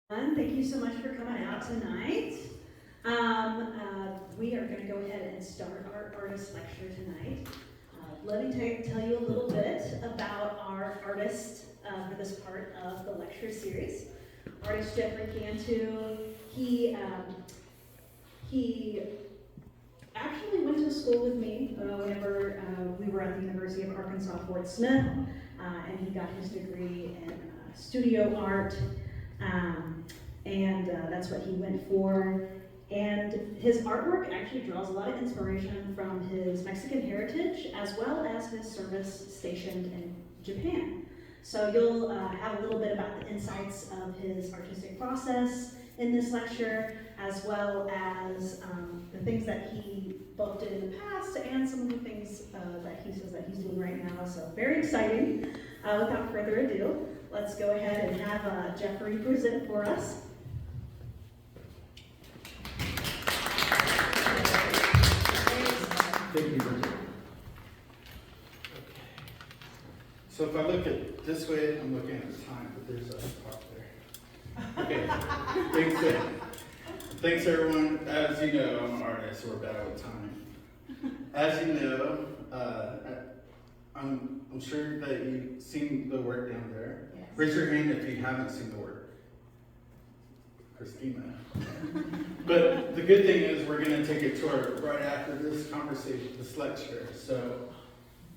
Thank you so much for coming out tonight. We are going to go ahead and start our artist lecture tonight. Let me tell you a little bit about our artist for this part of the lecture series. Artist Jeffry Cantu, he actually went to school with me whenever we were at the University of Arkansas Fort Smith, and he got his degree in studio art. And that's what he went for. And his artwork actually draws a lot of inspiration from his Mexican heritage as well as his service stationed in Japan. So you'll have a little bit about the insights of his artistic process in this lecture, as well as the things that he both did in the past and some of the things that he says that he's doing right now. So very exciting. Without further ado, let's go ahead and have Jeffry present for us. Thank you, Bridget. Okay. So if I look at this way, I'm looking at the time, but there's a clock there. Okay. Thanks everyone. As you know, I'm an artist, so we're bad with time. As you know, I'm sure that you've seen the work down there. Yes. Raise your hand if you haven't seen the work. Christina. But the good thing is we're going to take a tour right after this conversation, this lecture.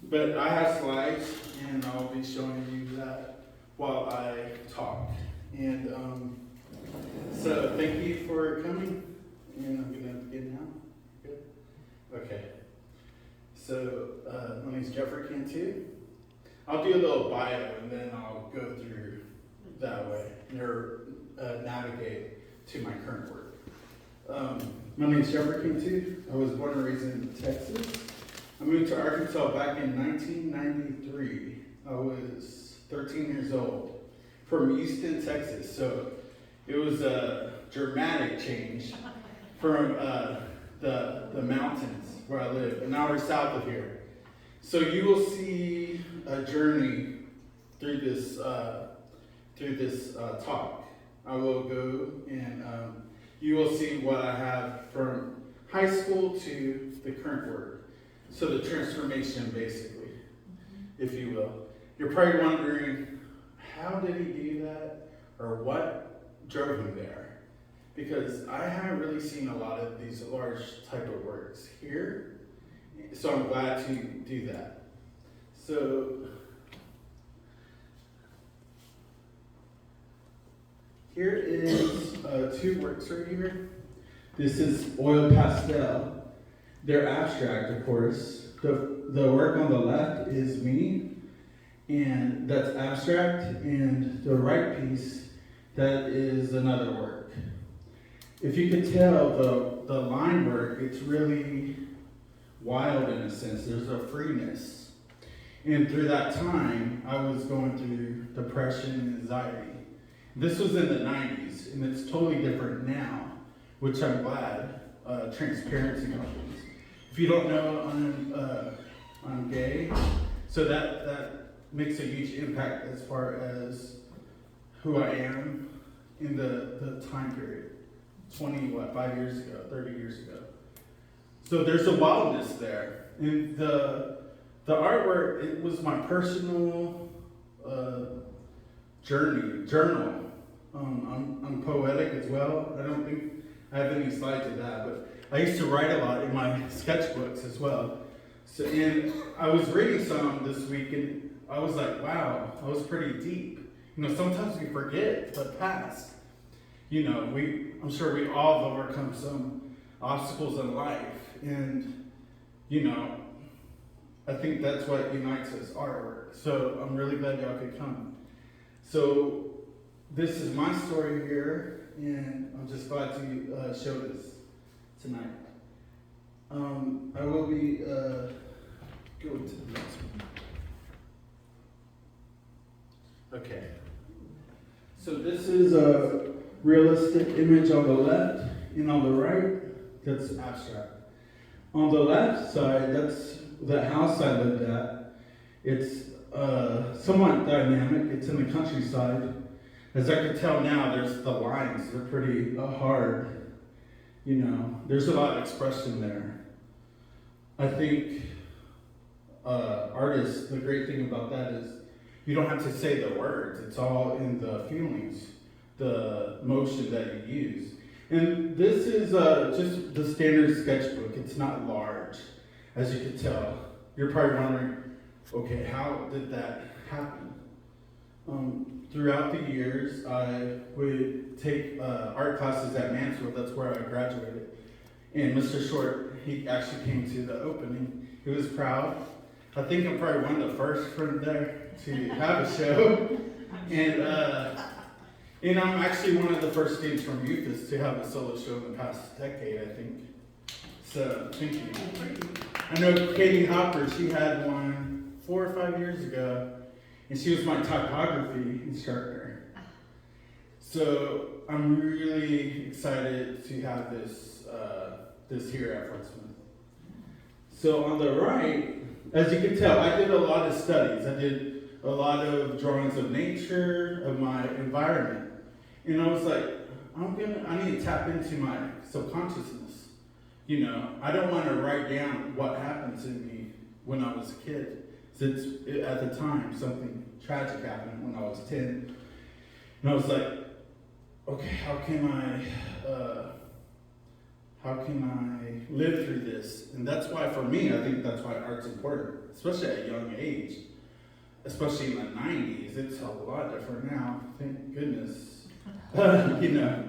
But I have slides, and I'll be showing you that while I talk. And so thank you for coming. And I'm going to begin now. Good? Okay. So my name is Jeffry Cantu. I'll do a little bio, and then I'll go through that way, or navigate to my current work. My name is Jeffry Cantu. I was born and raised in Texas. I moved to Arkansas back in 1993. I was 13 years old from Houston, Texas. So it was a dramatic change from the mountains where I live, and now we're south of here. So you will see a journey through this talk. I will go and you will see what I have from high school to the current work. So the transformation, basically, if you will. You're probably wondering, how did he do that? Or what drove him there? Because I haven't really seen a lot of these large type of works here. So I'm glad to do that. So here is two works right here. This is oil pastel. They're abstract, of course. The work on the left is me, and that's abstract, and the right piece, that is another work. If you can tell, the line work, it's really wild in a sense. There's a freeness. And through that time, I was going through depression and anxiety. This was in the 90s, and it's totally different now, which I'm glad. Transparency on things. If you don't know, I'm gay, so that makes a huge impact as far as who I am in the time period. 5 years ago, 30 years ago. So there's a wildness there. And the artwork, it was my personal journal. I'm poetic as well. I don't think I have any slides of that, but I used to write a lot in my sketchbooks as well. So, and I was reading some this week, and I was like, wow, I was pretty deep. You know, sometimes we forget the past. You know, I'm sure we all have overcome some obstacles in life, and you know, I think that's what unites us, artwork. So I'm really glad y'all could come. So this is my story here, and I'm just glad to show this tonight. I will be going to the next one. Okay. So this is a realistic image on the left, and on the right, that's abstract. On the left side, that's the house I lived at. It's somewhat dynamic. It's in the countryside. As I can tell now, there's the lines, they're pretty hard. You know, there's a lot of expression there. I think artists, the great thing about that is you don't have to say the words. It's all in the feelings, the motion that you use. And this is just the standard sketchbook. It's not large, as you can tell. You're probably wondering, okay, how did that happen? Throughout the years, I would take art classes at Mansfield. That's where I graduated. And Mr. Short, he actually came to the opening. He was proud. I think I'm probably one of the first from there to have a show. And I'm actually one of the first students from Youthis to have a solo show in the past decade, I think. So, thank you. I know Katie Hopper, she had one 4 or 5 years ago, and she was my typography instructor. So, I'm really excited to have this here at Fort Smith. So, on the right, as you can tell, I did a lot of studies. I did a lot of drawings of nature, of my environment. And I was like, I need to tap into my subconsciousness. You know, I don't want to write down what happened to me when I was a kid. Since at the time, something tragic happened when I was 10. And I was like, okay, how can I live through this? And that's why, for me, I think that's why art's important, especially at a young age. Especially in the 90s, it's a lot different now, thank goodness. You know,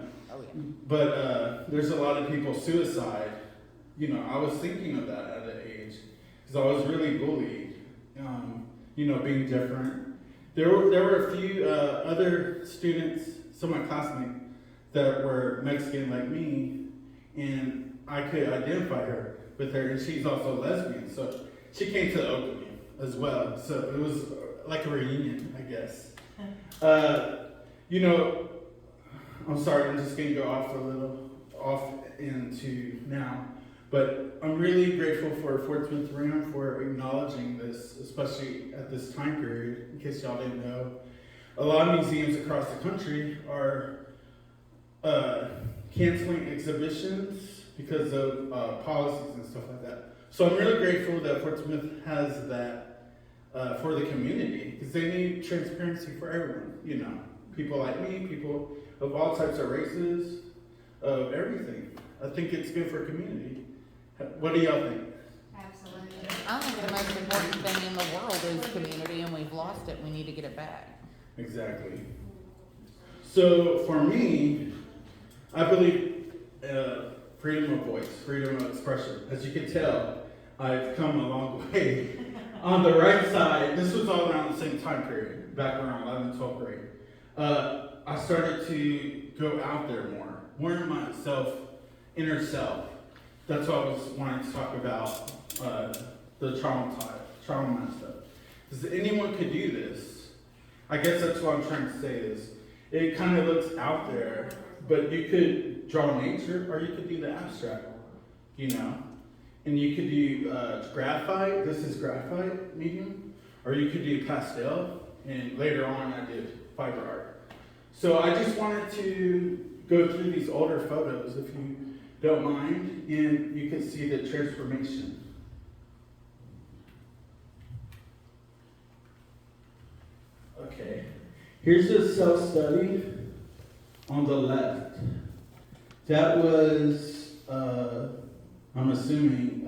but there's a lot of people suicide. You know, I was thinking of that at an age because I was really bullied. You know, being different. There were a few other students, some of my classmates, that were Mexican like me, and I could identify her with her, and she's also lesbian, so she came to the opening as well. So it was like a reunion, I guess. You know, I'm sorry, I'm just gonna go off into now. But I'm really grateful for Fort Smith Ram for acknowledging this, especially at this time period, in case y'all didn't know. A lot of museums across the country are canceling exhibitions because of policies and stuff like that. So I'm really grateful that Fort Smith has that for the community, because they need transparency for everyone, you know. People like me, people of all types of races, of everything. I think it's good for community. What do y'all think? Absolutely. I think the most important thing in the world is community, and we've lost it. We need to get it back. Exactly. So for me, I believe freedom of voice, freedom of expression. As you can tell, I've come a long way. On the right side, this was all around the same time period, back around 11th, 12th grade. I started to go out there more in myself, inner self. That's what I was wanting to talk about, the trauma and stuff. Because anyone could do this. I guess that's what I'm trying to say is, it kind of looks out there, but you could draw nature, or you could do the abstract, you know? And you could do graphite, this is graphite medium, or you could do pastel, and later on I did fiber art. So I just wanted to go through these older photos, if you don't mind, and you can see the transformation. Okay, here's a self-study on the left. That was, I'm assuming,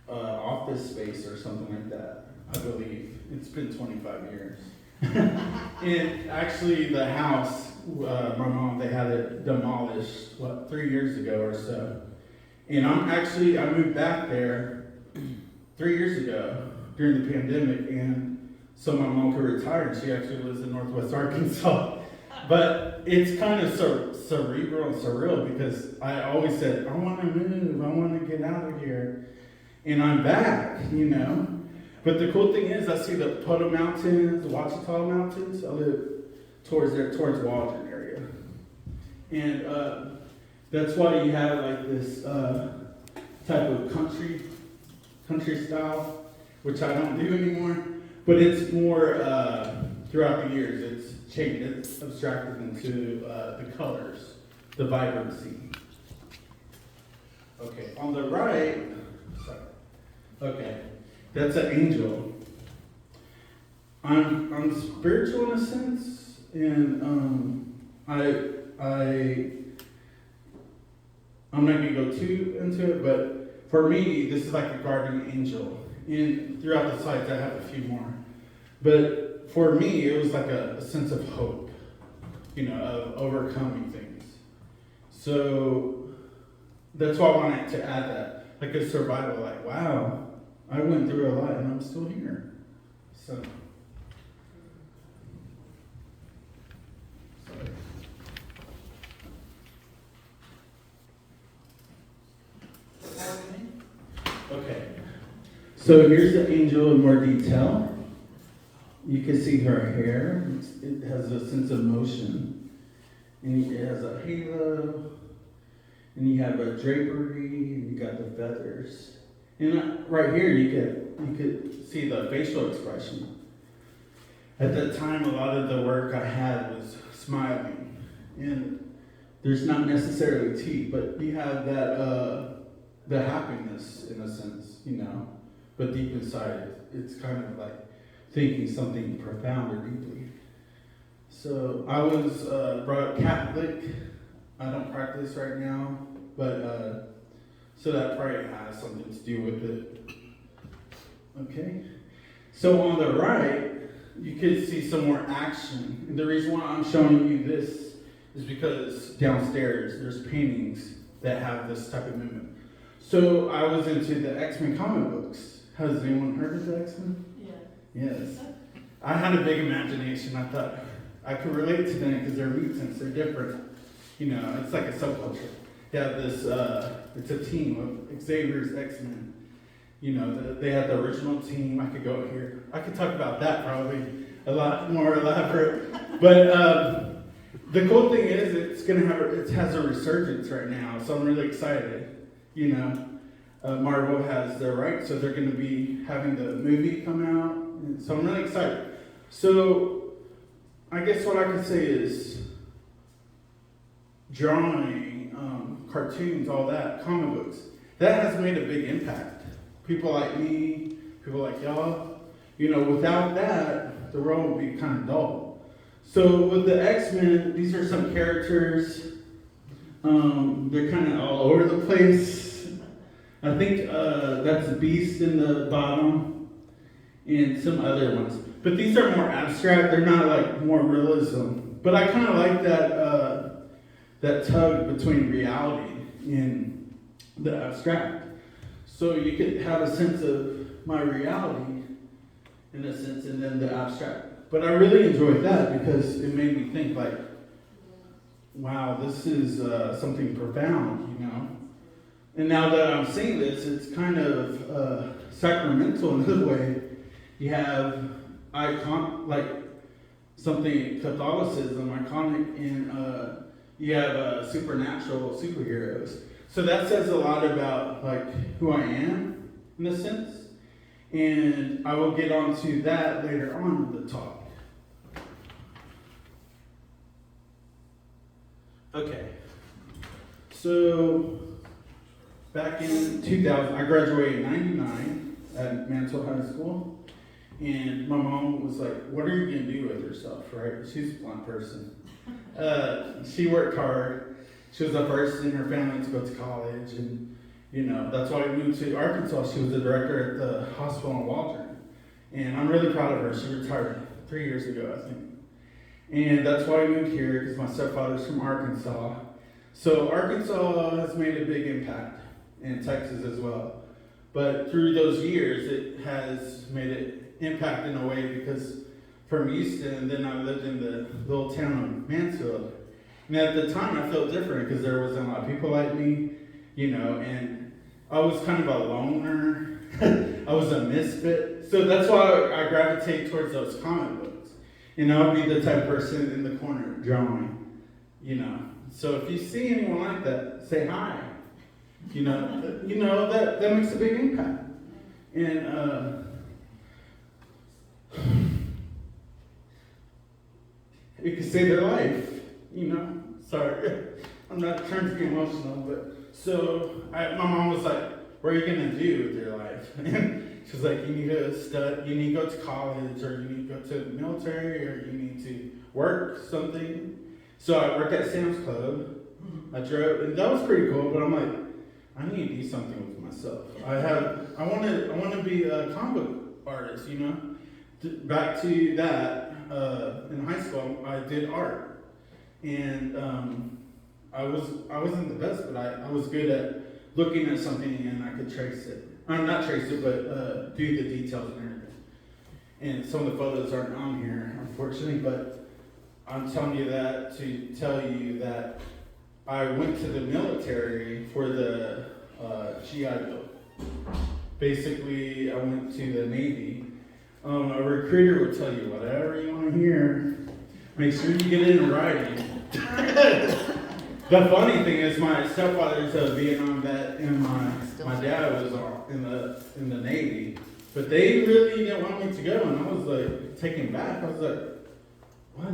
office space or something like that, I believe. It's been 25 years. And actually the house, my mom, they had it demolished, 3 years ago or so. And I moved back there 3 years ago during the pandemic, and so my mom could retire, and she actually lives in Northwest Arkansas. But it's kind of cerebral and surreal, because I always said, I want to move, I want to get out of here. And I'm back, you know. But the cool thing is, I see the Poto Mountains, the Ouachita Mountains. I live towards Waldron area. And that's why you have like this type of country style, which I don't do anymore. But it's more, throughout the years, it's changed it, abstracted into the colors, the vibrancy. Okay, on the right, sorry. Okay, that's an angel. I'm spiritual in a sense, and I'm not gonna go too into it, but for me, this is like a guardian angel. And throughout the slides, I have a few more. But for me, it was like a sense of hope, of overcoming things. So that's why I wanted to add that, like a survival, like, wow, I went through a lot and I'm still here. So. Sorry. Okay, so here's the angel in more detail. You can see her hair. It has a sense of motion. And it has a halo. And you have a drapery. And you got the feathers. And right here, you could see the facial expression. At that time, a lot of the work I had was smiling. And there's not necessarily teeth, but you have that the happiness in a sense, but deep inside it's kind of like thinking something profound or deeply. So I was brought up Catholic. I don't practice right now, but so that probably has something to do with it. Okay, so on the right you can see some more action, and the reason why I'm showing you this is because downstairs there's paintings that have this type of movement. So I was into the X-Men comic books. Has anyone heard of the X-Men? Yeah. Yes. I had a big imagination. I thought I could relate to them because they're mutants. They're different. It's like a subculture. They have this, it's a team of Xavier's X-Men. They had the original team. I could go here. I could talk about that probably a lot more elaborate. But the cool thing is it has a resurgence right now. So I'm really excited. Marvel has their rights, so they're going to be having the movie come out, and so I'm really excited. So I guess what I could say is drawing, cartoons, all that, comic books, that has made a big impact. People like me, people like y'all, without that, the world would be kind of dull. So with the X-Men, these are some characters. They're kind of all over the place. I think that's Beast in the bottom and some other ones. But these are more abstract. They're not like more realism. But I kind of like that tug between reality and the abstract. So you could have a sense of my reality in a sense and then the abstract. But I really enjoyed that because it made me think like, wow, this is something profound, And now that I'm seeing this, it's kind of sacramental in a way. You have something Catholicism, iconic, and you have supernatural superheroes. So that says a lot about who I am, in a sense. And I will get onto that later on in the talk. Okay, so back in 2000, I graduated in 99 at Mansell High School, and my mom was like, what are you going to do with yourself, right? She's a blunt person. She worked hard. She was the first in her family to go to college, and that's why we moved to Arkansas. She was the director at the hospital in Waldron, and I'm really proud of her. She retired 3 years ago, I think. And that's why I moved here, because my stepfather's from Arkansas. So Arkansas has made a big impact, and Texas as well. But through those years, it has made an impact in a way because from Houston, then I lived in the little town of Mansfield. And at the time, I felt different because there wasn't a lot of people like me, and I was kind of a loner. I was a misfit. So that's why I gravitate towards those comic books. I'll be the type of person in the corner drawing, So if you see anyone like that, say hi. That makes a big impact. And it could save their life, Sorry, I'm not trying to be emotional, but my mom was like, what are you gonna do with your life? And she's like, you need to study, you need to go to college, or you need to go to the military, or you need to work something. So I worked at Sam's Club. I drove, and that was pretty cool, but I'm like, I need to do something with myself. I want to be a comic book artist, Back to that, in high school, I did art. And I wasn't the best, but I was good at looking at something and I could trace it. Not trace it, but do the details and everything. And some of the photos aren't on here, unfortunately, but I'm telling you that to tell you that I went to the military for the GI Bill. Basically, I went to the Navy. A recruiter will tell you whatever you want to hear. Make sure you get it in writing. The funny thing is, my stepfather's a Vietnam vet, and my dad was in the Navy. But they really didn't want me to go, and I was like taken back. I was like, what?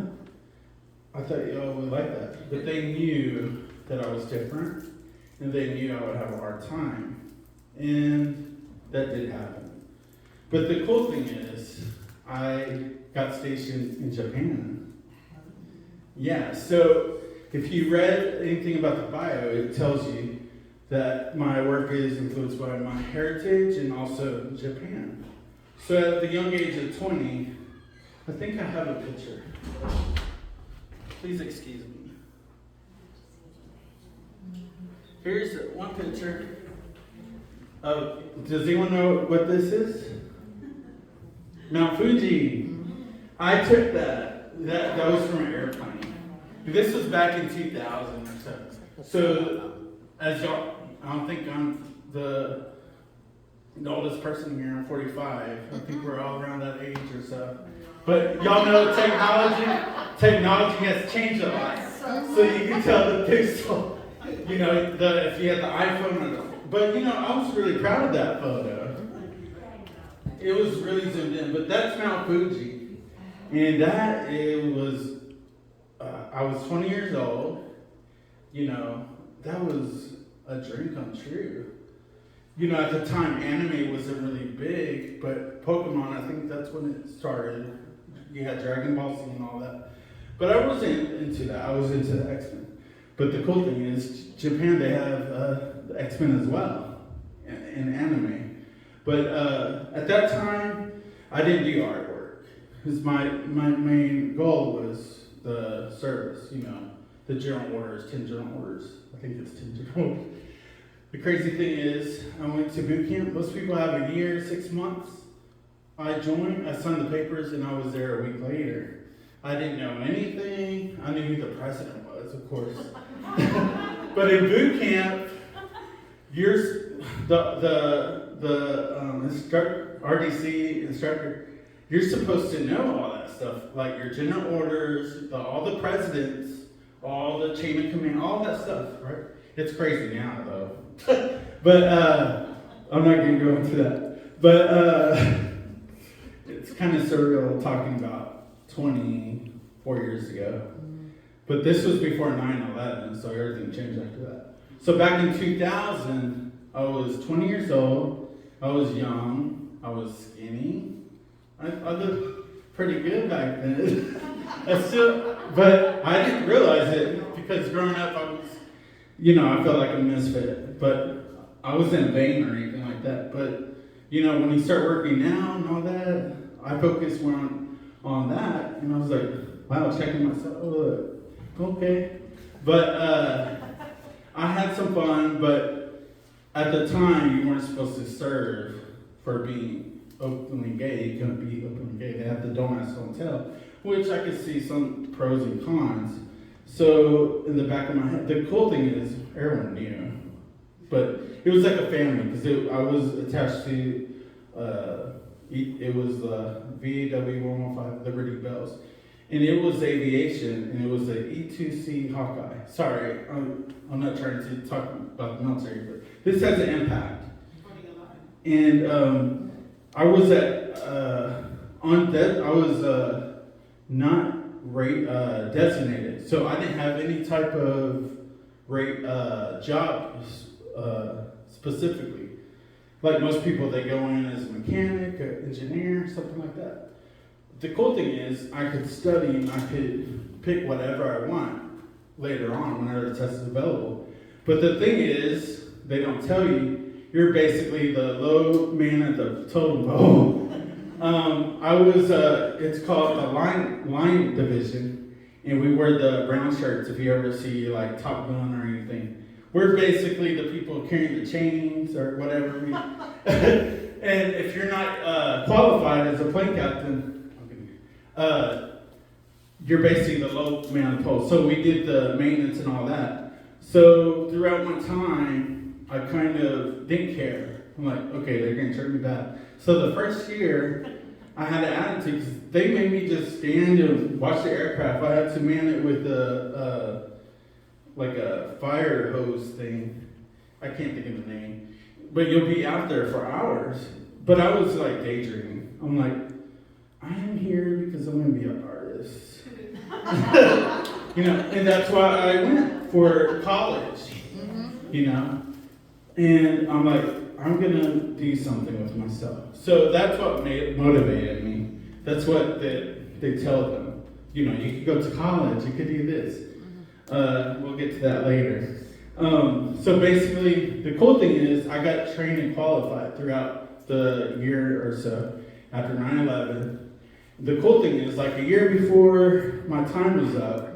I thought y'all would like that. But they knew that I was different, and they knew I would have a hard time. And that did happen. But the cool thing is, I got stationed in Japan. Yeah, so if you read anything about the bio, it tells you that my work is influenced by my heritage and also Japan. So at the young age of 20, I think I have a picture. Please excuse me. Here's one picture of, does anyone know what this is? Mount Fuji. I took that. That was from an airplane. This was back in 2000 or so. So, as y'all, I don't think I'm the oldest person here. I'm 45. I think we're all around that age or so. But y'all know technology has changed a lot. So you can tell the pixel, if you had the iPhone. But I was really proud of that photo. It was really zoomed in. But that's Mount Fuji. And I was 20 years old. That was a dream come true. At the time, anime wasn't really big, but Pokemon, I think that's when it started. You had Dragon Ball Z and all that. But I wasn't into that. I was into the X-Men. But the cool thing is, Japan, they have the X-Men as well in anime. But at that time, I didn't do artwork. Because my main goal was the service, the general orders, 10 general orders. I think it's 10 general orders. The crazy thing is, I went to boot camp. Most people have a year, 6 months. I joined, I signed the papers, and I was there a week later. I didn't know anything. I knew who the president was, of course. But in boot camp, RDC instructor, you're supposed to know all that stuff, like your general orders, all the presidents, all the chain of command, all that stuff, right? It's crazy now, though. But I'm not going to go into that. But it's kind of surreal talking about 24 years ago. But this was before 9/11, so everything changed after that. So back in 2000, I was 20 years old. I was young. I was skinny. I looked pretty good back then. But I didn't realize it because growing up, I felt like a misfit. But I wasn't vain or anything like that. But when you start working now and all that, I focused more on that, and I was like, wow, checking myself. Oh, look, okay. But I had some fun. But at the time, you weren't supposed to serve for being openly gay. You couldn't be openly gay. They have the don't ask, don't tell, which I could see some pros and cons. So in the back of my head, the cool thing is everyone knew, but it was like a family because I was attached to it was the VAW 115 Liberty Bells, and it was aviation, and it was the E2C Hawkeye. Sorry, I'm not trying to talk about the military, but this has an impact. And I was at I was not rate designated. So I didn't have any type of rate job specifically. Like most people, they go in as a mechanic, or engineer, something like that. The cool thing is I could study and I could pick whatever I want later on whenever the test is available. But the thing is, they don't tell you, you're basically the low man at the totem pole. I was, it's called the line division, and we wear the brown shirts if you ever see like Top Gun or anything. We're basically the people carrying the chains or whatever. And if you're not qualified as a plane captain, you're basically the low man on the pole. So we did the maintenance and all that. So throughout my time, I kind of didn't care. I'm like, okay, they're going to treat me bad. So the first year, I had an attitude because they made me just stand and watch the aircraft. I had to man it with like a fire hose thing. I can't think of the name. But you'll be out there for hours. But I was like daydreaming. I'm like, I'm here because I'm going to be an artist. And that's why I went for college, and I'm like, I'm going to do something with myself. So that's what motivated me. That's what they tell them. You could go to college, you could do this. We'll get to that later. So basically, the cool thing is I got trained and qualified throughout the year or so after 9/11. The cool thing is, like a year before my time was up,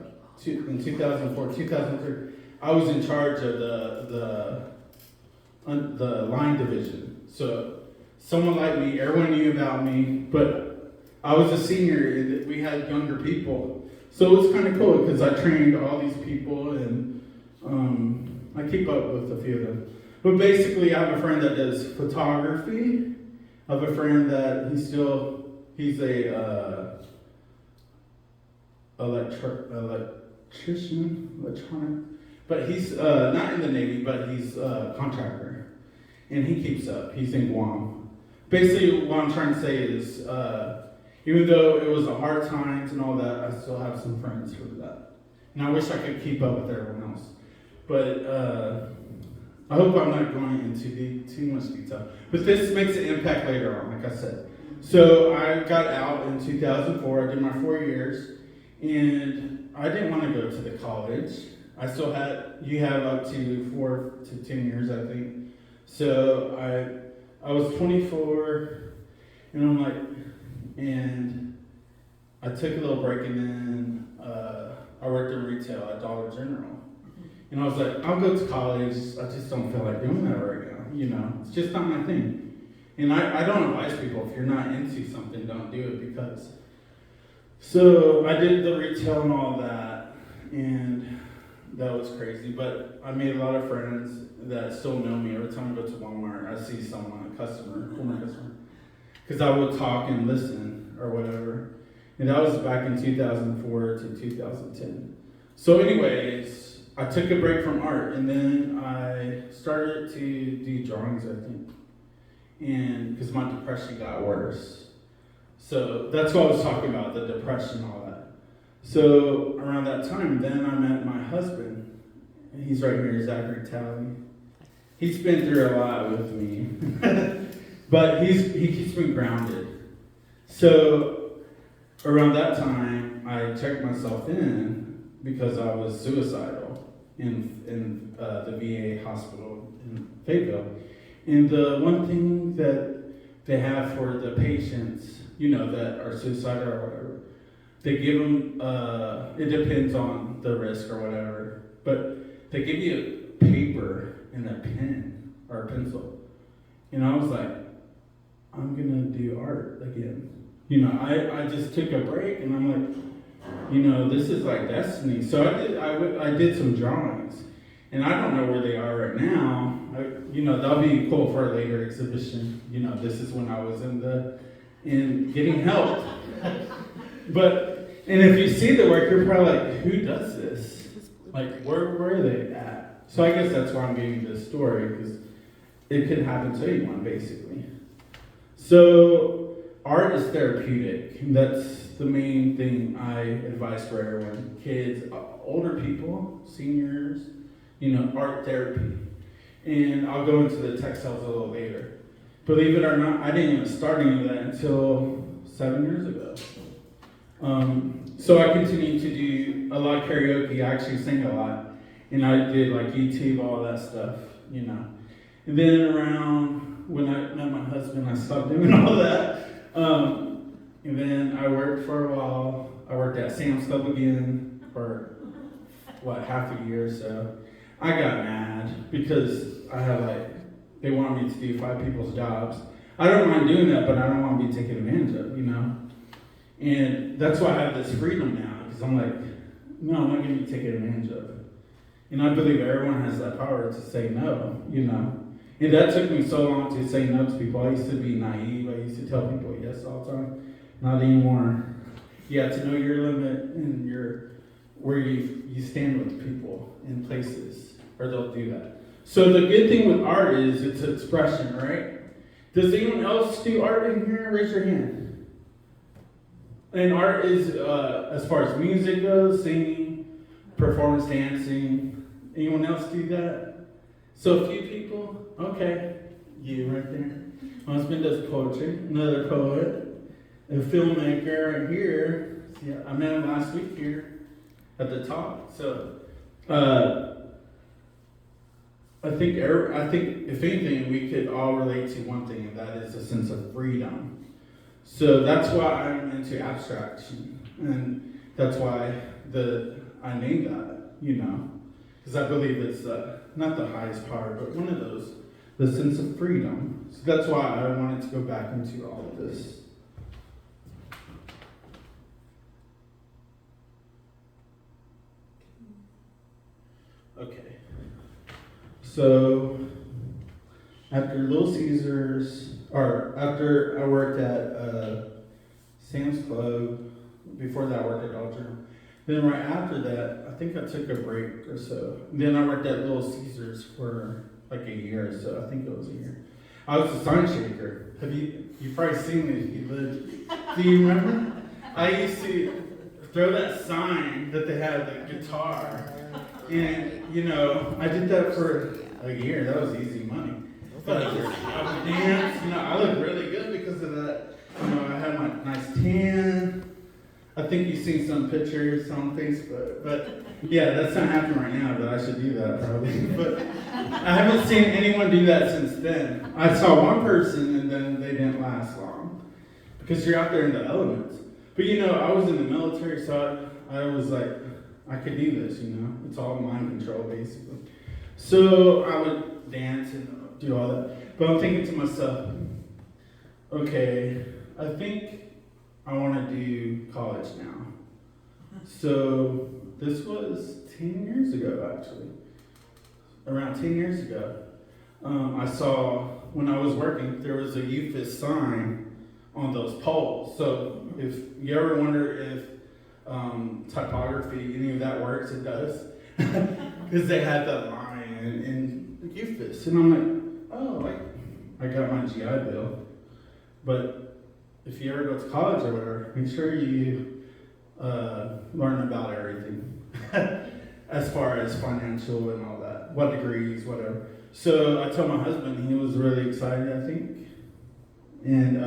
in 2004, 2003, I was in charge of the line division. So someone like me, everyone knew about me, but I was a senior and we had younger people. So it was kind of cool because I trained all these people and I keep up with a few of them. But basically, I have a friend that does photography. I have a friend that he's a electronic, but he's not in the Navy, but he's a contractor, and he keeps up. He's in Guam. Basically, what I'm trying to say is, even though it was a hard times and all that, I still have some friends for that, and I wish I could keep up with everyone else. But I hope I'm not going into too much detail. But this makes an impact later on, like I said. So I got out in 2004. I did my 4 years, and I didn't want to go to the college. I still you have up to 4 to 10 years, I think. So I was 24, and I'm like, and I took a little break, and then I worked in retail at Dollar General. And I was like, I'll go to college. I just don't feel like doing that right now. It's just not my thing. And I don't advise people, if you're not into something, don't do it because. So I did the retail and all that, and that was crazy. But I made a lot of friends that still know me. Every time I go to Walmart, I see someone, a former customer, because I would talk and listen or whatever. And that was back in 2004 to 2010. So anyways, I took a break from art, and then I started to do drawings, I think. And because my depression got worse. So that's what I was talking about, the depression and all that. So around that time, then I met my husband. He's right here, Zachary Talley. He's been through a lot with me. But he keeps me grounded. So around that time, I checked myself in because I was suicidal in the VA hospital in Fayetteville. And the one thing that they have for the patients, that are suicidal or whatever, they give them, it depends on the risk or whatever, but they give you a paper and a pen or a pencil. And I was like, I'm going to do art again. I just took a break and I'm like, this is like destiny. So I did some drawings. And I don't know where they are right now. That'll be cool for a later exhibition. This is when I was in getting help. And if you see the work, you're probably like, who does this? Like, where are they at? So I guess that's why I'm giving this story, because it could happen to anyone, basically. So art is therapeutic. That's the main thing I advise for everyone, kids, older people, seniors, art therapy. And I'll go into the textiles a little later. Believe it or not, I didn't even start any of that until 7 years ago. So I continued to do a lot of karaoke. I actually sing a lot. And I did like YouTube, all that stuff, And then around when I met my husband, I stopped doing all that. And then I worked for a while. I worked at Sam's Club again for, half a year or so. I got mad because they wanted me to do 5 people's jobs. I don't mind doing that, but I don't want to be taken advantage of, And that's why I have this freedom now, because I'm like, no, I'm not going to be taken advantage of. And I believe everyone has that power to say no, And that took me so long to say no to people. I used to be naive. I used to tell people yes all the time. Not anymore. You have to know your limit and where you stand with people in places, or they'll do that. So the good thing with art is it's expression, right? Does anyone else do art in here? Raise your hand. And art is, as far as music goes, singing, performance, dancing. Anyone else do that? So a few people? Okay. You right there. My husband does poetry, another poet. A filmmaker right here. See, I met him last week here at the top. So, I think if anything, we could all relate to one thing, and that is a sense of freedom. So that's why I'm into abstraction, and that's why I named that, because I believe it's not the highest power, but one of those, the sense of freedom. So that's why I wanted to go back into all of this. Okay. So, after Little Caesars, or after I worked at Sam's Club, before that I worked at Dollar General. Then right after that, I think I took a break or so. Then I worked at Little Caesars for like a year or so. I think it was a year. I was a sign shaker. You've probably seen me if you lived. Do you remember? I used to throw that sign that they had, the guitar. And, I did that for a year. That was easy money. But I would dance. I looked really good because of that. I had my nice tan. I think you've seen some pictures on Facebook. But, yeah, that's not happening right now, but I should do that probably. But I haven't seen anyone do that since then. I saw one person, and then they didn't last long. Because you're out there in the elements. But, I was in the military, so I was like, I could do this, It's all mind control, basically. So I would dance and do all that. But I'm thinking to myself, okay, I think I want to do college now. So this was 10 years ago, actually. Around 10 years ago. I saw, when I was working, there was a UFIS sign on those poles. So if you ever wonder if typography, any of that works, it does. Because they had that line in UFIS. And I'm like, oh, I got my GI Bill. But if you ever go to college or whatever, make sure you learn about everything. As far as financial and all that. What degrees, whatever. So I told my husband, he was really excited, I think. And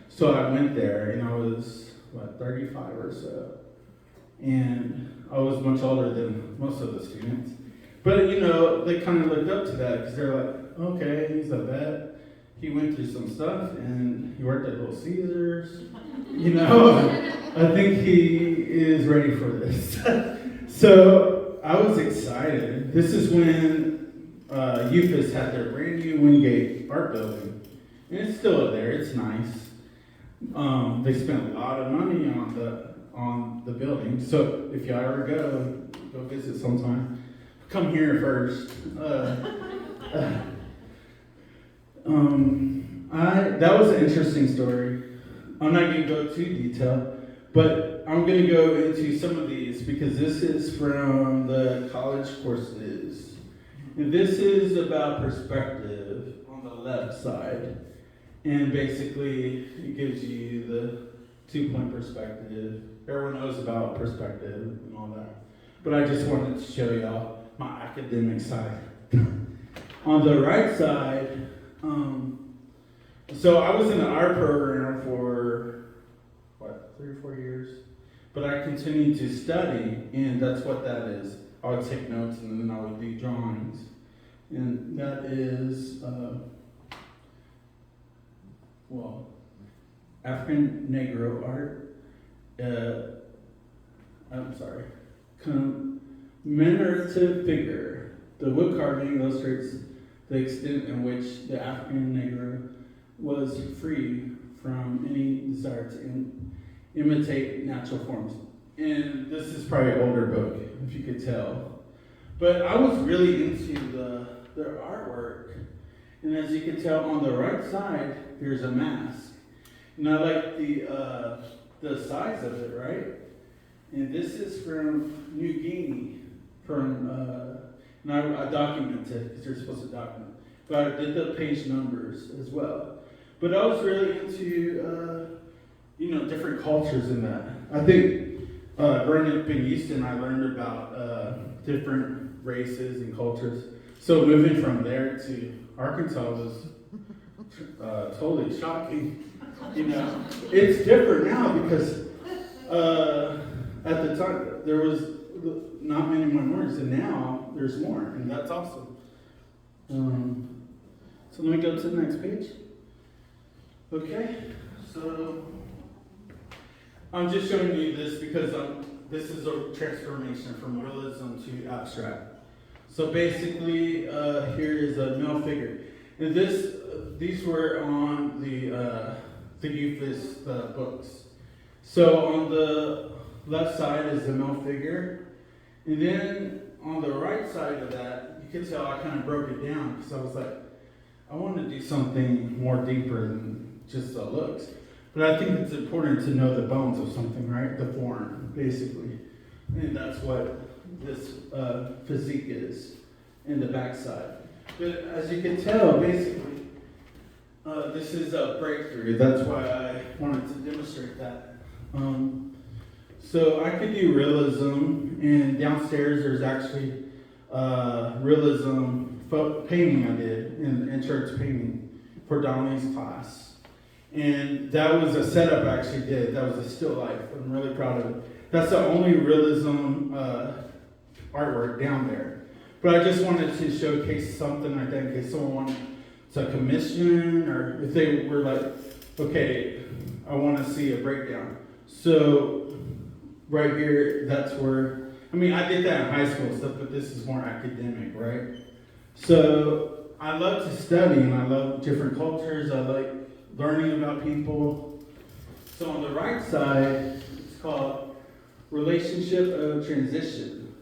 so I went there, and I was, 35 or so. And I was much older than most of the students. But, they kind of looked up to that, because they're like, okay, he's a vet. He went through some stuff, and he worked at Little Caesars. I think he is ready for this. So I was excited. This is when UFIS had their brand new Wingate art building. And it's still there, it's nice. They spent a lot of money on the building. So if you ever go visit sometime. Come here first. That was an interesting story. I'm not going to go too detailed, but I'm going to go into some of these because this is from the college courses. And this is about perspective on the left side. And basically, it gives you the 2-point perspective. Everyone knows about perspective and all that. But I just wanted to show y'all my academic side. On the right side, so I was in the art program for, 3 or 4 years? But I continued to study, and that's what that is. I would take notes, and then I would do drawings. And that is, African Negro art. Commemorative figure. The wood carving illustrates the extent in which the African Negro was free from any desire to imitate natural forms. And this is probably an older book, if you could tell. But I was really into their artwork. And as you can tell on the right side, here's a mask. And I like the size of it, right? And this is from New Guinea, and I documented, because you're supposed to document. But I did the page numbers as well. But I was really into, different cultures in that. I think growing up in Houston, I learned about different races and cultures. So moving from there to Arkansas was totally shocking. It's different now because at the time there was not many minorities, and now there's more, and that's awesome. So let me go to the next page. Okay, so I'm just showing you this because this is a transformation from realism to abstract. So basically, here is a male figure, and these were on the Euphis books. So on the left side is the male figure, and then on the right side of that, you can tell I kind of broke it down because I was like, I want to do something more deeper than just the looks. But I think it's important to know the bones of something, right? The form, basically. And that's what this physique is in the backside. But as you can tell, basically, this is a breakthrough. That's why I wanted to demonstrate that. So I could do realism, and downstairs there's actually realism painting I did in church painting for Donnie's class. And that was a setup I actually did. That was a still life. I'm really proud of it. That's the only realism artwork down there. But I just wanted to showcase something like that in case someone wanted to commission, or if they were like, okay, I want to see a breakdown. So right here, that's where, I did that in high school and stuff, but this is more academic, right? So I love to study, and I love different cultures. I like learning about people. So on the right side, it's called Relationship of Transition.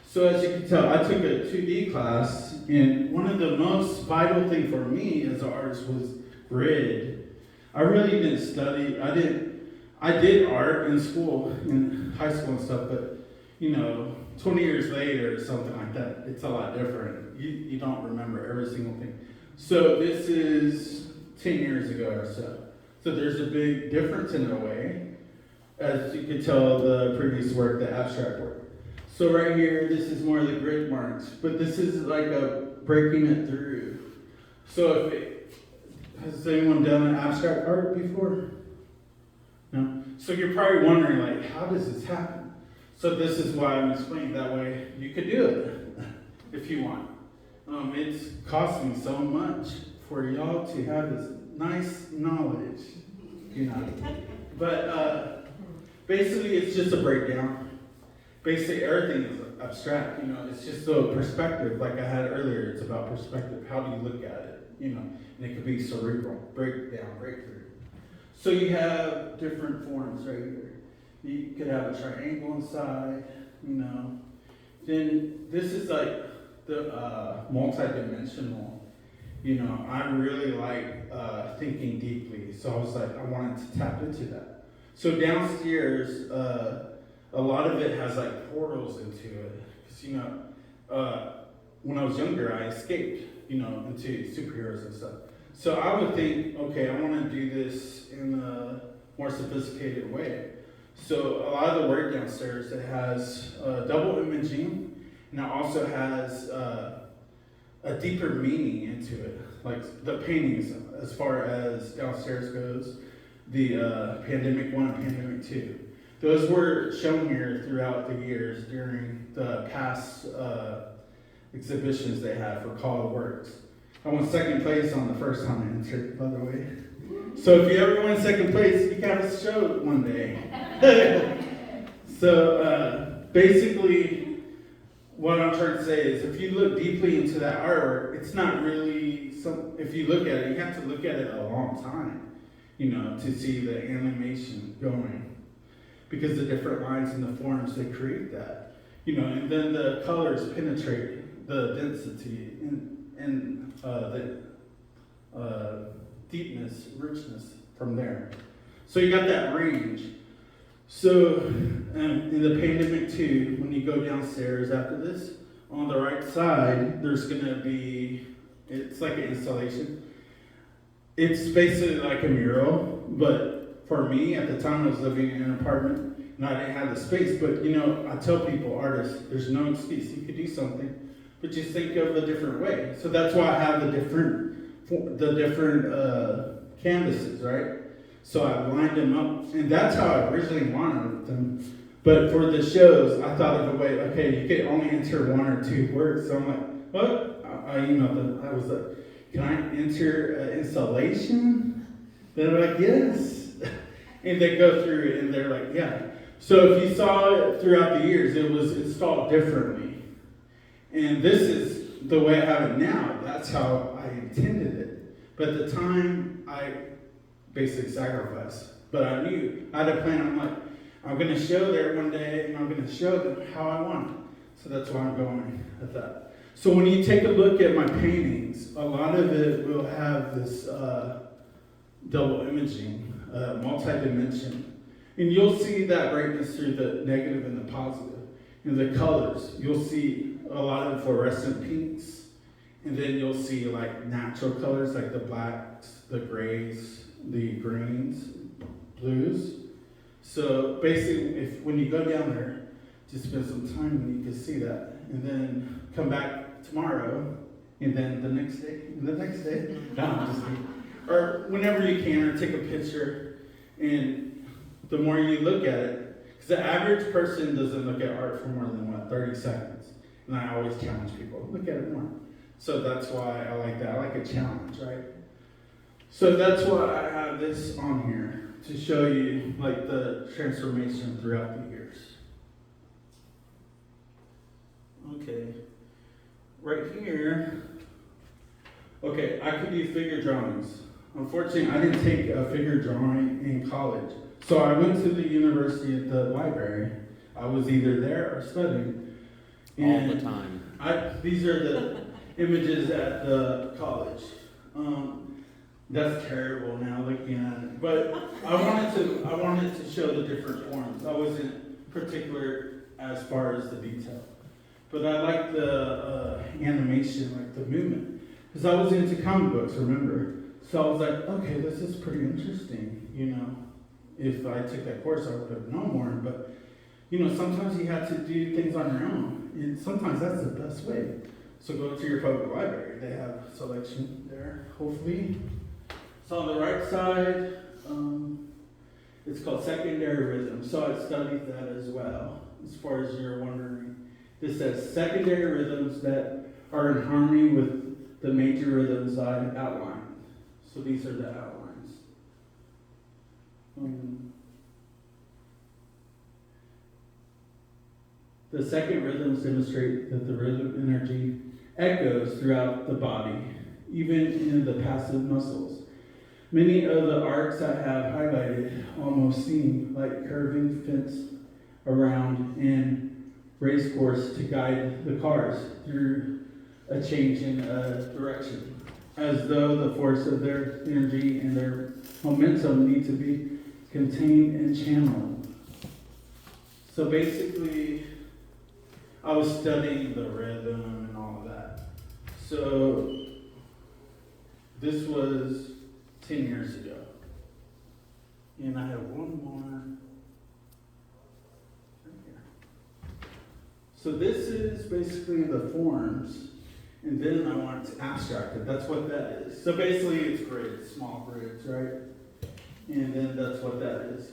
So as you can tell, I took a 2D class, and one of the most vital thing for me as an artist was grid. I really didn't study. I did art in school, in high school and stuff, but 20 years later or something like that, it's a lot different. You don't remember every single thing. So this is 10 years ago or so. So there's a big difference in a way, as you could tell the previous work, the abstract work. So right here, this is more of the grid marks, but this is like a breaking it through. So has anyone done an abstract art before? No? So you're probably wondering, like, how does this happen? So this is why I'm explaining that way. You could do it if you want. It's cost me so much for y'all to have this nice knowledge, But basically, it's just a breakdown. Basically, everything is abstract, It's just a perspective, like I had earlier. It's about perspective. How do you look at it, And it could be cerebral, breakdown, breakthrough. So you have different forms right here. You could have a triangle inside, Then this is like the multi-dimensional. I really like thinking deeply. So I was like, I wanted to tap into that. So downstairs, a lot of it has like portals into it. Because, when I was younger, I escaped, into superheroes and stuff. So I would think, okay, I want to do this in more sophisticated way. So a lot of the work downstairs, it has double imaging, and it also has a deeper meaning into it. Like the paintings, as far as downstairs goes, the Pandemic 1 and Pandemic 2. Those were shown here throughout the years during the past exhibitions they had for Call of Works. I won second place on the first time I entered, by the way. So if you ever win second place, you can have a show one day. So basically, what I'm trying to say is, if you look deeply into that artwork, it's not really if you look at it, you have to look at it a long time, to see the animation going. Because the different lines and the forms, they create that. And then the colors penetrate the density and the deepness, richness from there. So you got that range. So in the Pandemic 2, when you go downstairs after this, on the right side, there's gonna be, it's like an installation. It's basically like a mural, but for me, at the time I was living in an apartment, and I didn't have the space, but I tell people, artists, there's no excuse. You could do something, but just think of a different way. So that's why I have the different canvases, right? So I lined them up, and that's how I originally wanted them. But for the shows, I thought of a way, okay, you could only enter 1 or 2 works. So I'm like, what? I emailed them. I was like, can I enter installation? They're like, yes. And they go through it, and they're like, yeah. So if you saw it throughout the years, it was installed differently. And this is the way I have it now. That's how I intended it. But at the time, I basically sacrificed. But I knew, I had a plan. I'm like, I'm going to show there one day, and I'm going to show them how I want it. So that's why I'm going at that. So when you take a look at my paintings, a lot of it will have this double imaging, multi-dimension. And you'll see that brightness through the negative and the positive. And the colors, you'll see a lot of fluorescent pinks. And then you'll see like natural colors like the blacks, the grays, the greens, blues. So basically, when you go down there, just spend some time and you can see that. And then come back tomorrow, and then the next day, and the next day. No, I'm just kidding. Or whenever you can, or take a picture. And the more you look at it, because the average person doesn't look at art for more than 30 seconds. And I always challenge people, look at it more. So that's why I like that. I like a challenge, right? So that's why I have this on here, to show you like the transformation throughout the years. Okay, right here, okay, I could do figure drawings. Unfortunately, I didn't take a figure drawing in college. So I went to the university at the library. I was either there or studying. All the time. These are the images at the college. That's terrible now looking at it. But I wanted to show the different forms. I wasn't particular as far as the detail. But I like the animation, like the movement. Because I was into comic books, remember? So I was like, okay, this is pretty interesting, If I took that course, I would have known more. But, sometimes you have to do things on your own. And sometimes that's the best way. So go to your public library. They have selection there, hopefully. So on the right side, it's called secondary rhythm. So I studied that as well, as far as you're wondering. This says secondary rhythms that are in harmony with the major rhythms I outlined. So these are the outlines. The second rhythms demonstrate that the rhythm energy echoes throughout the body, even in the passive muscles. Many of the arcs I have highlighted almost seem like curving fence around and race course to guide the cars through a change in direction, as though the force of their energy and their momentum need to be contained and channeled. So basically, I was studying the rhythm and all of that. So this was 10 years ago. And I have one more right here. So this is basically the forms, and then I want to abstract it. That's what that is. So basically it's grids, small grids, right? And then that's what that is.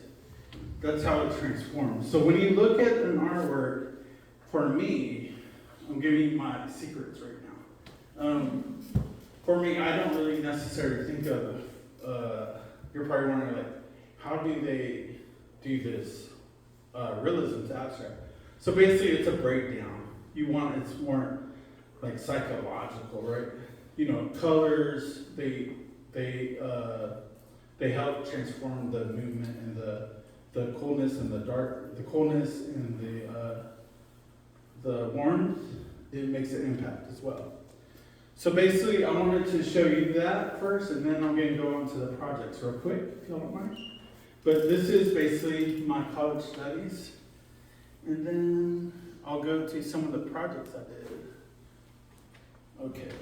That's how it transforms. So when you look at an artwork, for me, I'm giving you my secrets right now. For me, I don't really necessarily think of, you're probably wondering, like, how do they do this realism to abstract? So basically, it's a breakdown. It's more like psychological, right? You know, colors, they help transform the movement and the coolness and the dark, the coolness and the warmth. It makes an impact as well. So basically, I wanted to show you that first, and then I'm going to go on to the projects real quick, if you don't mind. But this is basically my college studies, and then I'll go to some of the projects I did. Okay.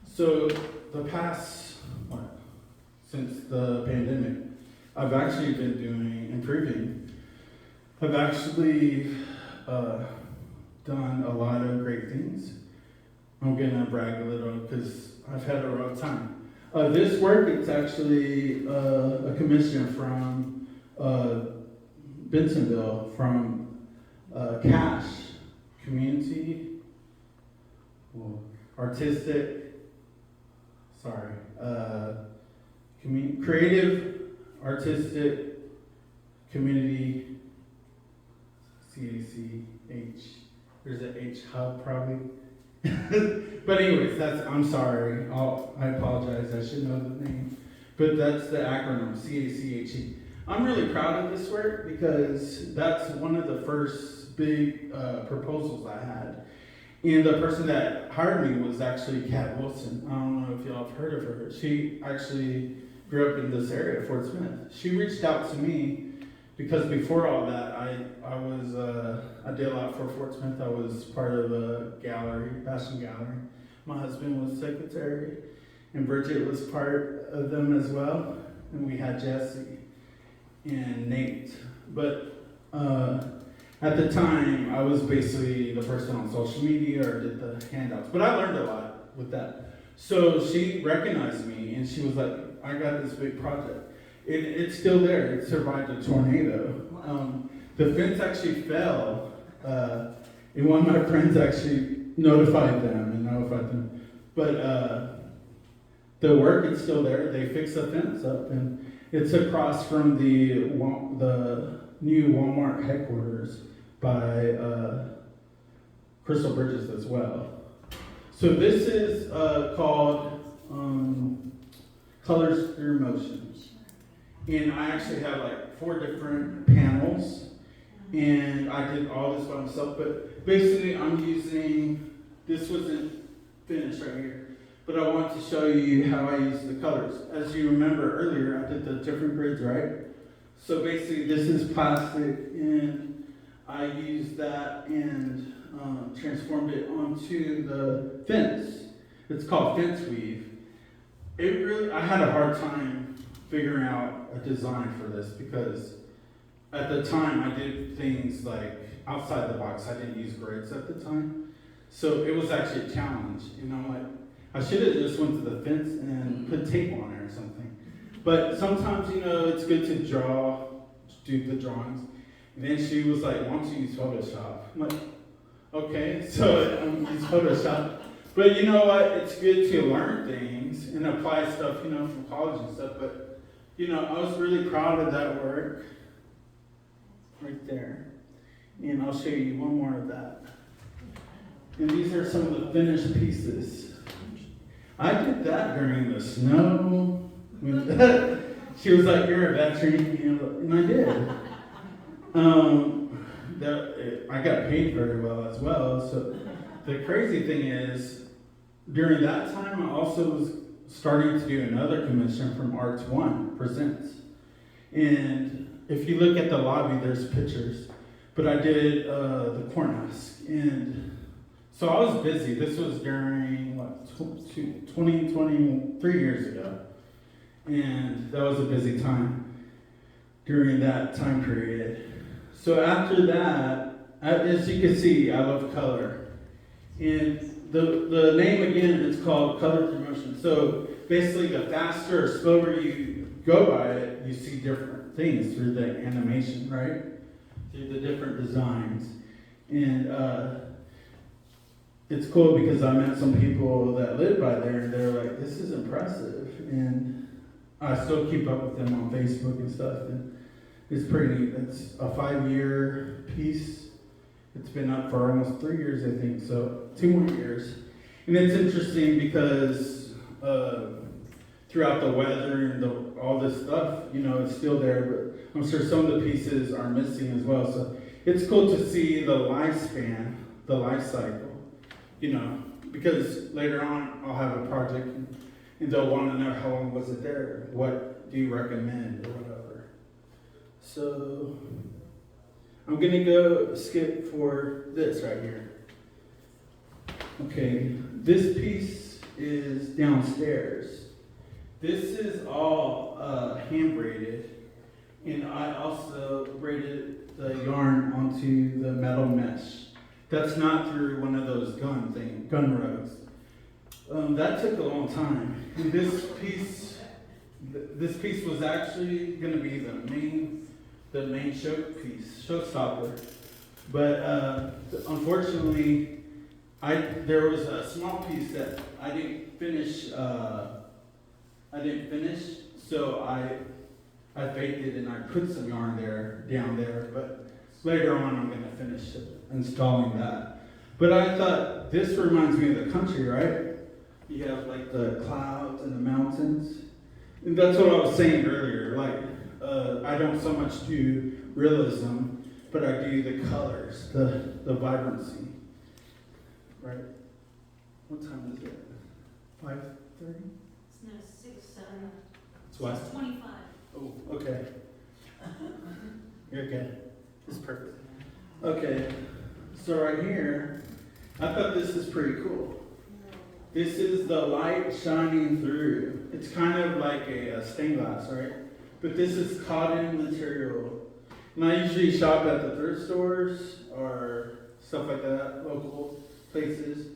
So the past, since the pandemic, I've actually been improving. I've actually done a lot of great things. I'm gonna brag a little because I've had a rough time. This work, it's actually a commission from Bentonville, from Cash Community, Creative Artistic Community, CACH. There's an H hub probably. But anyways, I'm sorry. I apologize. I should know the name. But that's the acronym, CACHE. I'm really proud of this work because that's one of the first big proposals I had. And the person that hired me was actually Kat Wilson. I don't know if y'all have heard of her. She actually grew up in this area, Fort Smith. She reached out to me because before all that, I did a lot for Fort Smith. I was part of a gallery, fashion gallery. My husband was secretary, and Bridget was part of them as well. And we had Jesse and Nate. But at the time, I was basically the person on social media or did the handouts. But I learned a lot with that. So she recognized me, and she was like, I got this big project. It's still there. It survived a tornado. The fence actually fell, and one of my friends actually notified them. But the work is still there. They fixed the fence up, and it's across from the new Walmart headquarters by Crystal Bridges as well. So this is called Colors Through Motion. And I actually have like 4 different panels, and I did all this by myself, but basically I'm using, this wasn't finished right here, but I want to show you how I use the colors. As you remember earlier, I did the different grids, right? So basically this is plastic, and I used that and transformed it onto the fence. It's called fence weave. I had a hard time figuring out a design for this because at the time I did things like outside the box. I didn't use grids at the time. So it was actually a challenge. And I'm like, I should have just went to the fence and put tape on it or something. But sometimes, it's good to do the drawings. And then she was like, why don't you use Photoshop? I'm like, okay, so I use Photoshop. But you know what? It's good to learn things and apply stuff, from college and stuff. But I was really proud of that work right there. And I'll show you one more of that. And these are some of the finished pieces. I did that during the snow. She was like, you're a veteran, and I did. I got paid very well as well. So the crazy thing is, during that time, I also was starting to do another commission from Arts One Presents. And if you look at the lobby, there's pictures. But I did the Cornhusk. And so I was busy. This was during, 3 years ago. and that was a busy time during that time period. So after that, as you can see, I love color. And the name again, it's called color through motion. So basically, the faster or slower you go by it, you see different things through the animation, right? Through the different designs. And it's cool because I met some people that live by there, and they're like, this is impressive. And I still keep up with them on Facebook and stuff. And it's pretty neat. It's a 5-year piece. It's been up for almost 3 years, I think, so 2 more years. And it's interesting because throughout the weather and all this stuff, it's still there, but I'm sure some of the pieces are missing as well. So it's cool to see the lifespan, the life cycle, because later on I'll have a project and they'll want to know how long was it there, what do you recommend or whatever. So I'm gonna go skip for this right here. Okay, this piece is downstairs. This is all hand braided, and I also braided the yarn onto the metal mesh. That's not through one of those gun rows. That took a long time. And this piece was actually gonna be the main showstopper. But unfortunately, there was a small piece that I didn't finish. So I faked it and I put some yarn down there. But later on, I'm gonna finish installing that. But I thought this reminds me of the country, right? You have like the clouds and the mountains, and that's what I was saying earlier. Like I don't so much do realism, but I do the colors, the vibrancy. Right? What time is it? 5:30? No, 6, It's what? 6:25. Oh, okay. You're good. It's perfect. Okay, so right here, I thought this is pretty cool. This is the light shining through. It's kind of like a stained glass, right? But this is cotton material. And I usually shop at the thrift stores or stuff like that, local places,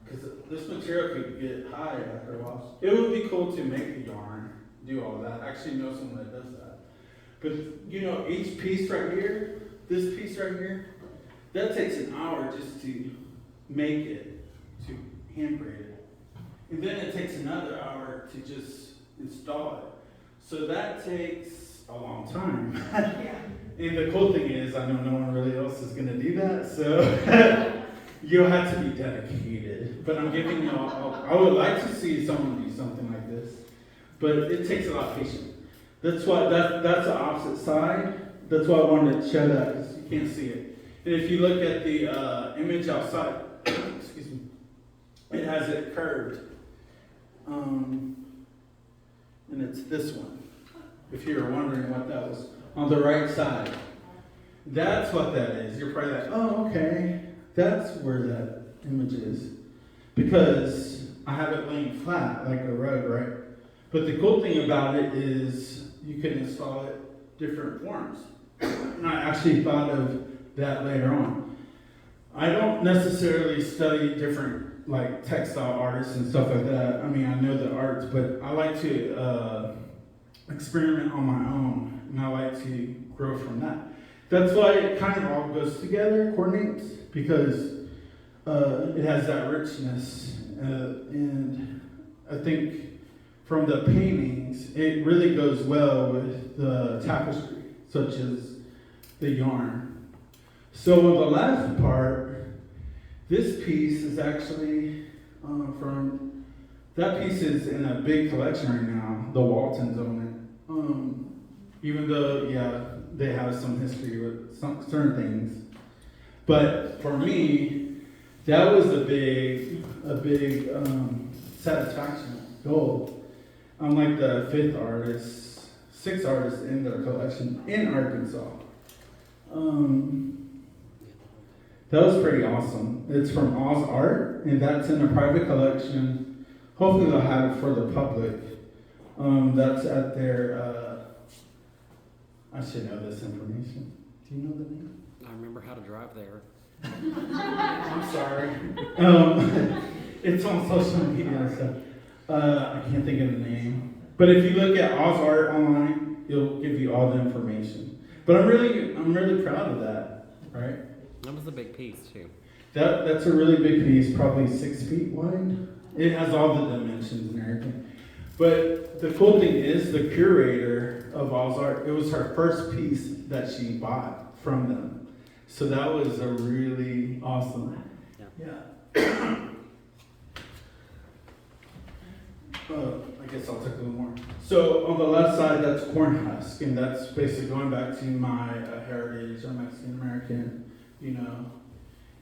because this material could get high after a while. It would be cool to make the yarn, do all that. I actually know someone that does that. But each piece right here, this piece right here, that takes an hour just to make it, to hand braid it. And then it takes another hour to just install it. So that takes a long time. Yeah. And the cool thing is, I know no one really else is going to do that, so you'll have to be dedicated. But I'm giving you I would like to see someone do something like this, but it takes a lot of patience. That's why that's the opposite side. That's why I wanted to show that, because you can't see it. And if you look at the image outside, excuse me, it has it curved. And it's this one. If you were wondering what that was, on the right side. That's what that is. You're probably like, oh, okay. That's where that image is. Because I have it laying flat like a rug, right? But the cool thing about it is you can install it different forms. And I actually thought of that later on. I don't necessarily study different like textile artists and stuff like that. I mean, I know the arts, but I like to experiment on my own, and I like to grow from that. That's why it kind of all goes together, coordinates, because it has that richness. And I think from the paintings, it really goes well with the tapestry, such as the yarn. So on the left part, this piece is actually that piece is in a big collection right now. The Waltons own it. Even though, yeah, they have some history with some certain things. But for me, that was a big satisfaction, goal. I'm like the 6th artist in their collection in Arkansas. That was pretty awesome. It's from Oz Art, and that's in a private collection. Hopefully they'll have it for the public. That's at their, I should know this information. Do you know the name? I remember how to drive there. I'm sorry. It's on social media, so I can't think of the name. But if you look at Oz Art online, it'll give you all the information. But I'm really proud of that, right? That was a big piece too. That's a really big piece, probably 6 feet wide. It has all the dimensions and everything. But the cool thing is, the curator of Oz Art, it was her first piece that she bought from them. So that was a really awesome. Yeah. I guess I'll take a little more. So on the left side, that's corn husk, and that's basically going back to my heritage. I'm Mexican American, you know.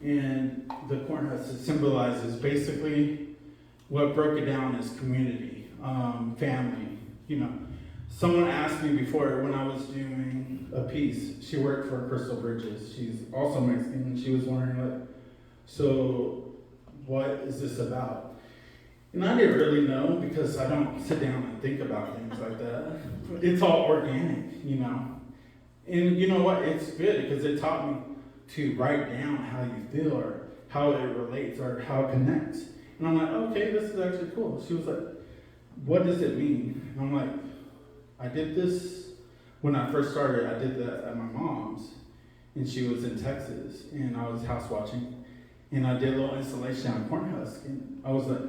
And the corn husk, it symbolizes basically what broke it down is community, family. You know, someone asked me before when I was doing a piece. She worked for Crystal Bridges. She's also Mexican, and she was wondering, like, so what is this about? And I didn't really know because I don't sit down and think about things like that. It's all organic, you know. And you know what? It's good because it taught me to write down how you feel or how it relates or how it connects. And I'm like, okay, this is actually cool. She was like, what does it mean? And I'm like, I did this when I first started. I did that at my mom's, and she was in Texas, and I was house watching, and I did a little installation on corn husk, and I was like,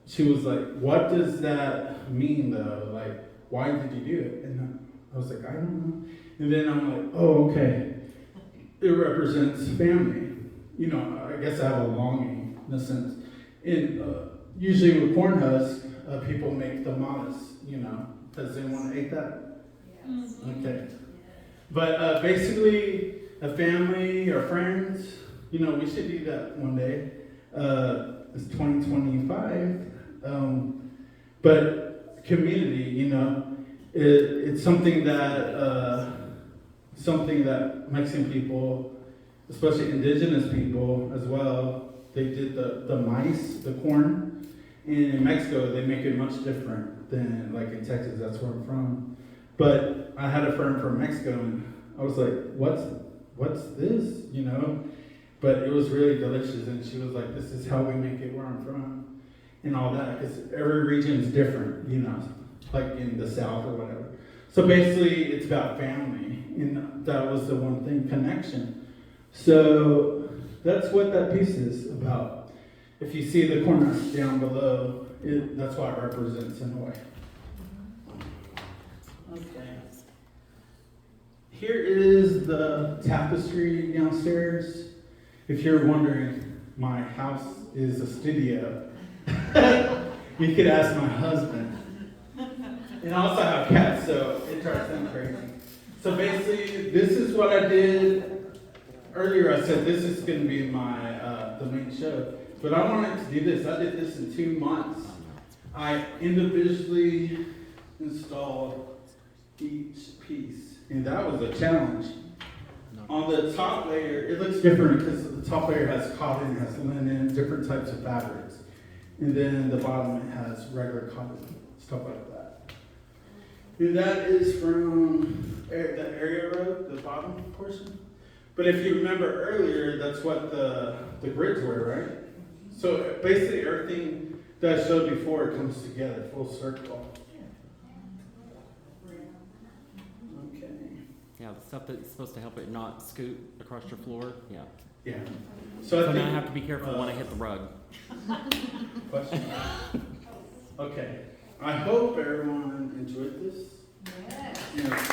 she was like, what does that mean though? Like, why did you do it? And I was like, I don't know. And then I'm like, oh, okay. It represents family. You know, I guess I have a longing in a sense. And usually with corn husk, people make tamales, you know. Does anyone eat that? Yes. Okay. But basically, a family or friends, you know, we should do that one day. It's 2025. But community, you know, it's something that Mexican people, especially indigenous people as well, they did the maize, the corn, and in Mexico they make it much different than like in Texas. That's where I'm from. But I had a friend from Mexico, and I was like, what's this, you know? But it was really delicious, and she was like, this is how we make it where I'm from. And all that, because every region is different, you know, like in the South or whatever. So basically, it's about family, and that was the one thing, connection. So that's what that piece is about. If you see the corner down below, that's what it represents in a way. Okay. Here is the tapestry downstairs. If you're wondering, my house is a studio. You could ask my husband. And I also have cats, so it drives them crazy. So basically, this is what I did earlier. I said this is going to be my the main show, but I wanted to do this. I did this in 2 months. I individually installed each piece, and that was a challenge. On the top layer, it looks different because the top layer has cotton, has linen, different types of fabrics. And then the bottom, it has regular cotton, stuff like that. And that is from the area road, the bottom portion. But if you remember earlier, that's what the grids were, right? So basically everything that I showed before comes together, full circle. Okay. Yeah, the stuff that's supposed to help it not scoot across your floor. Yeah. Yeah. So now I have to be careful when I hit the rug. Question? Okay. I hope everyone enjoyed this. Yes.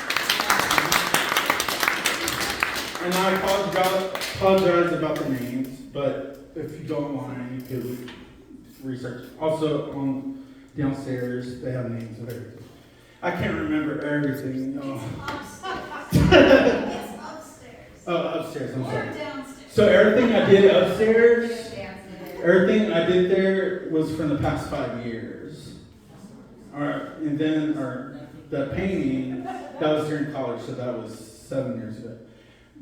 And I apologize about the names, but if you go online, you can research. Also, on downstairs, they have names of everything. I can't remember everything. No. It's upstairs. Oh, upstairs. I'm sorry. Or downstairs. So everything I did upstairs, everything I did there was from the past 5 years. All right, and then the painting, that was during college, so that was 7 years ago.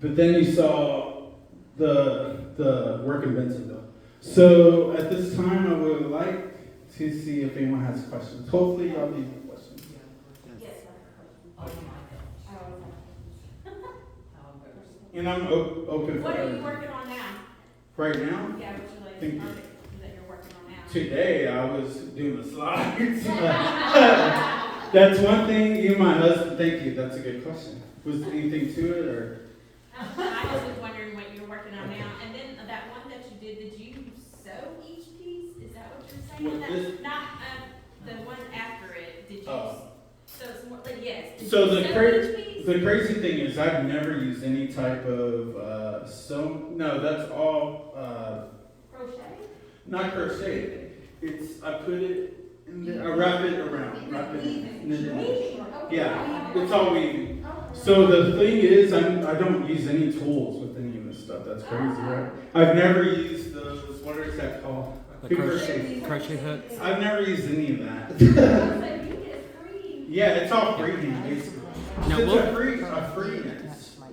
But then you saw the work in Bentonville. So at this time, I would like to see if anyone has questions. Hopefully, y'all be and I'm open for What are you everything. working on now? Right now, Yeah, what's your Thank you. latest project that you're working on now? today I was doing the slides. That's one thing. You, my husband. Thank you. That's a good question. Was anything to it, or? I just was wondering what you're working on now, and then that one that you did you sew each piece? Is that what you're saying? What, this? Not, the one after it, did you, Oh. so it's more, like, yes. Did So you the sew each piece? The crazy thing is, I've never used any type of no. That's all Crochet? not crochet. It's I put it in there. I wrap it around. Wrap it. In there. Weaving, okay. Yeah, it's all weaving. So the thing is, I don't use any tools with any of this stuff. That's crazy, right? I've never used those. What is that called? The crochet hooks. I've never used any of that. So you get free. Yeah, it's all freehand basically. Now, It's we'll- a freehand.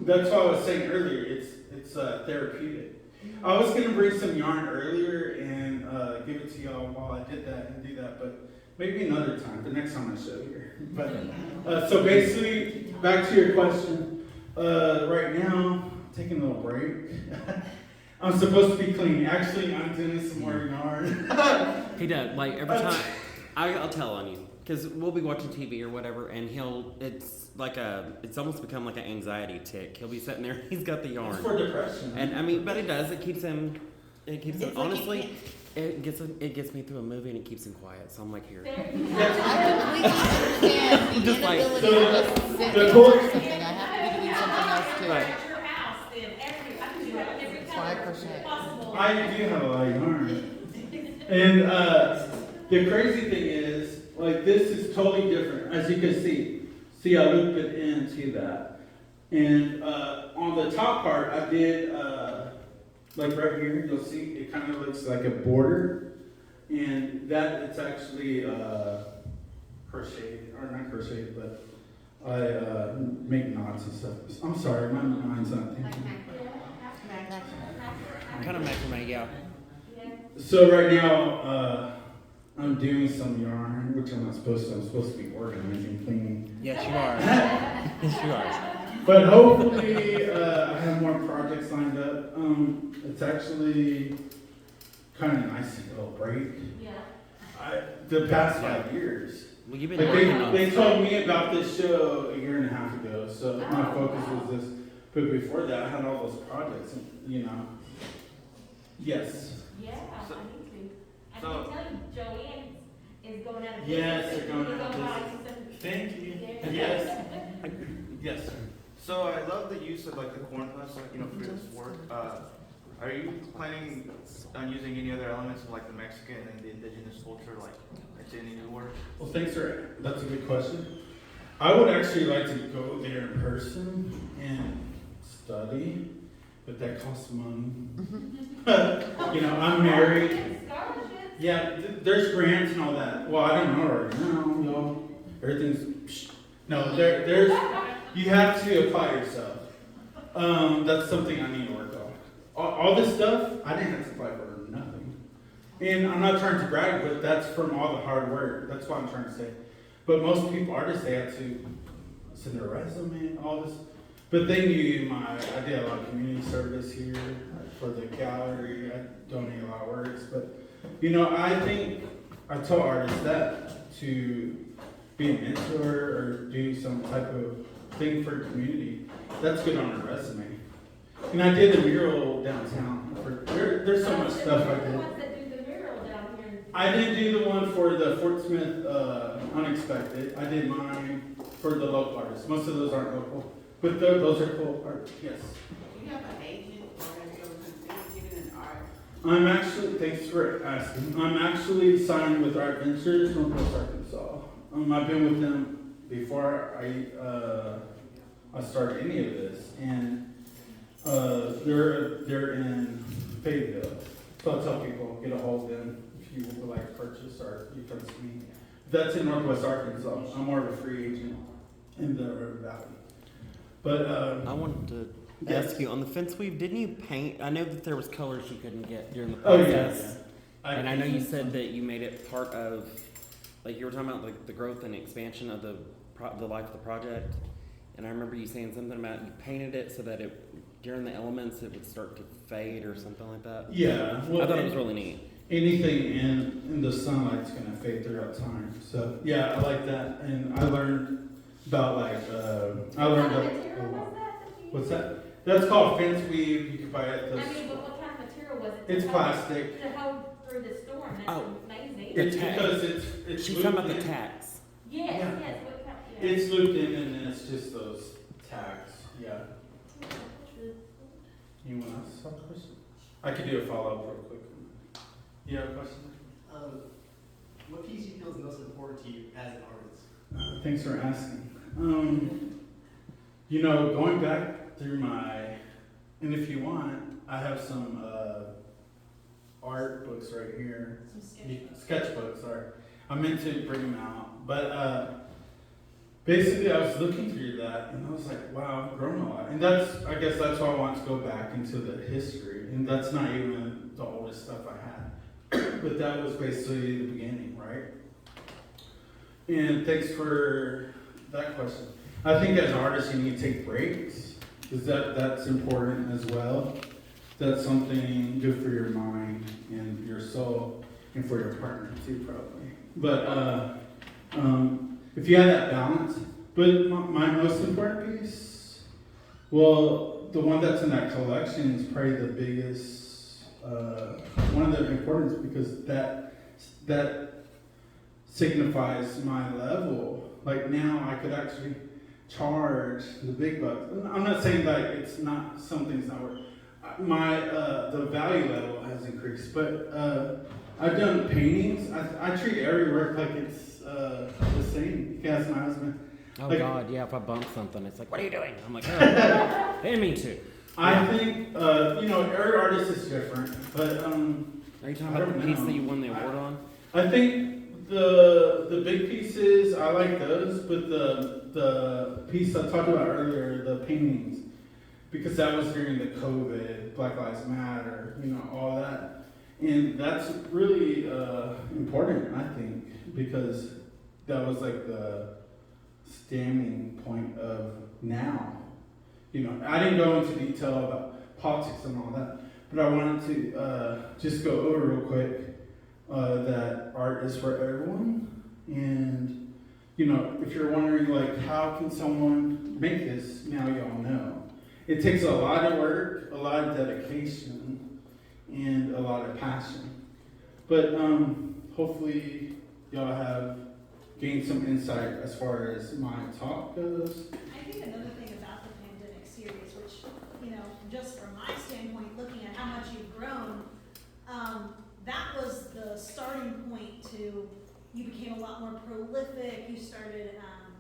That's what I was saying earlier. It's therapeutic. I was gonna bring some yarn earlier and give it to y'all while I did that and do that, but maybe another time. The next time I show here. But so basically, back to your question. Right now, taking a little break. I'm supposed to be clean. Actually, I'm doing some more yarn. He does. Like every time, I'll tell on you because we'll be watching TV or whatever, and it's almost become like an anxiety tick. He'll be sitting there, he's got the yarn, It's for depression. and I mean, but it does. It keeps him. It's like Honestly, it gets me through a movie and it keeps him quiet. So I'm like here. There you go. I completely understand the Just like- inability So, to just sit the and cool- watch something. I have to be doing something else too. Right. At your house, then I can do it in every That's why I color crochet. possible. I do have a lot of yarn. And the crazy thing is, like, this is totally different, as you can see. See, I looped it into that. And on the top part, I did, like right here, you'll see it kind of looks like a border. And that it's actually crocheted, or not crocheted, but I make knots and stuff. I'm sorry, my mind's not thinking. Kind of macrame, yeah. So right now, I'm doing some yarn, which I'm not supposed to. I'm supposed to be organizing, cleaning. Yes, you are. Yes, you are. But hopefully, I have more projects lined up. It's actually kind of nice to go break. Yeah. The past 5 years. Well, you've been Like working on they it. told me about this show a year and a half ago, so my focus was this. But before that, I had all those projects, you know. Yes. Yeah, I need to. I So- can tell you, Joanne is going out of business. Yes, they're going She's out of gonna buy business. some- Thank you. Yeah. Yes. Yes, sir. So I love the use of like the corn husks, like, you know, for this work. Are you planning on using any other elements of like the Mexican and the indigenous culture, like into any new work? Well, thanks, sir. That's a good question. I would actually like to go there in person and study, but that costs money. You know, I'm married. Scholarships. Yeah, there's grants and all that. Well, I don't know right now, you know. Everything's no. There's you have to apply yourself. That's something I need to work on. All this stuff I didn't have to apply for nothing. And I'm not trying to brag, but that's from all the hard work. That's what I'm trying to say. But most people, artists, they have to send their resume, all this. But they knew I did a lot of community service here for the gallery. I donate a lot of works. But, you know, I think I tell artists that to be a mentor or do some type of thing for the community. That's good on a resume. And I did a mural downtown. There's so much stuff I Who's the did. ones that do the mural down here? I didn't do the one for the Fort Smith Unexpected. I did mine for the local artists. Most of those aren't local, but those are cool art. Yes. Do you have an agent or have you ever considered getting an art? I'm actually. Thanks for asking. I'm actually signed with Art Ventures from Northwest Arkansas. I've been with them before I started any of this, and they're in Fayetteville. So I'll tell people, get a hold of them if you would like to purchase or you come to me. That's in Northwest Arkansas. I'm more of a free agent in the River Valley. But I wanted to Yes. ask you on the fence weave. Didn't you paint? I know that there was colors you couldn't get during the oh yeah, process. yeah. And I know you said that you made it part of, like you were talking about like the growth and expansion of the life of the project. And I remember you saying something about you painted it so that it during the elements it would start to fade or something like that. Yeah, well, I thought it was really neat. anything in the sunlight's gonna fade throughout time. So yeah, I like that, and I learned about I learned What kind of that. material was that you What's used? that? That's called fence weave. You can buy it. I mean, but what kind of material was it? to It's hold- plastic. To hold through the storm, that's Oh. amazing. The It's tack. because it's She's talking about looped the in. tax. Yes, Yeah. yes, what kind, yeah. It's looped in, and then it's just those tags. Yeah. You want to ask some question? I could do a follow up real quick. You have a question? What piece do you feel is most important to you as an artist? Thanks for asking. Going back through and if you want, I have some art books right here. Sketchbooks, sorry. I meant to bring them out. But basically, I was looking through that, and I was like, wow, I've grown a lot. And I guess that's why I want to go back into the history. And that's not even the oldest stuff I had. But that was basically the beginning, right? And thanks for that question. I think as artists, you need to take breaks, because that's important as well. That's something good for your mind and your soul, and for your partner too, probably. But if you have that balance, but my most important piece, well, the one that's in that collection is probably the biggest, one of the importance, because that signifies my level. Like now, I could actually charge the big bucks. I'm not saying that it's not, something's not worth. The value level has increased, but I've done paintings. I treat every work like it's the same. You can ask my husband. Oh Like- God, yeah. If I bump something, it's like, what are you doing? I'm like, oh, I didn't mean to. I think every artist is different, but Are you talking I about don't the piece know. that you won the award on? I think the big pieces, I like those, but the piece I talked about earlier, the paintings, because that was during the COVID, Black Lives Matter, all that. And that's really important, I think, because that was like the standing point of now. I didn't go into detail about politics and all that, but I wanted to just go over real quick that art is for everyone. And, if you're wondering, like, how can someone make this, now y'all know. It takes a lot of work, a lot of dedication, and a lot of passion. But hopefully y'all have gained some insight as far as my talk goes. I think another thing about the pandemic series, which, just from my standpoint, looking at how much you've grown, that was the starting point to, you became a lot more prolific, you started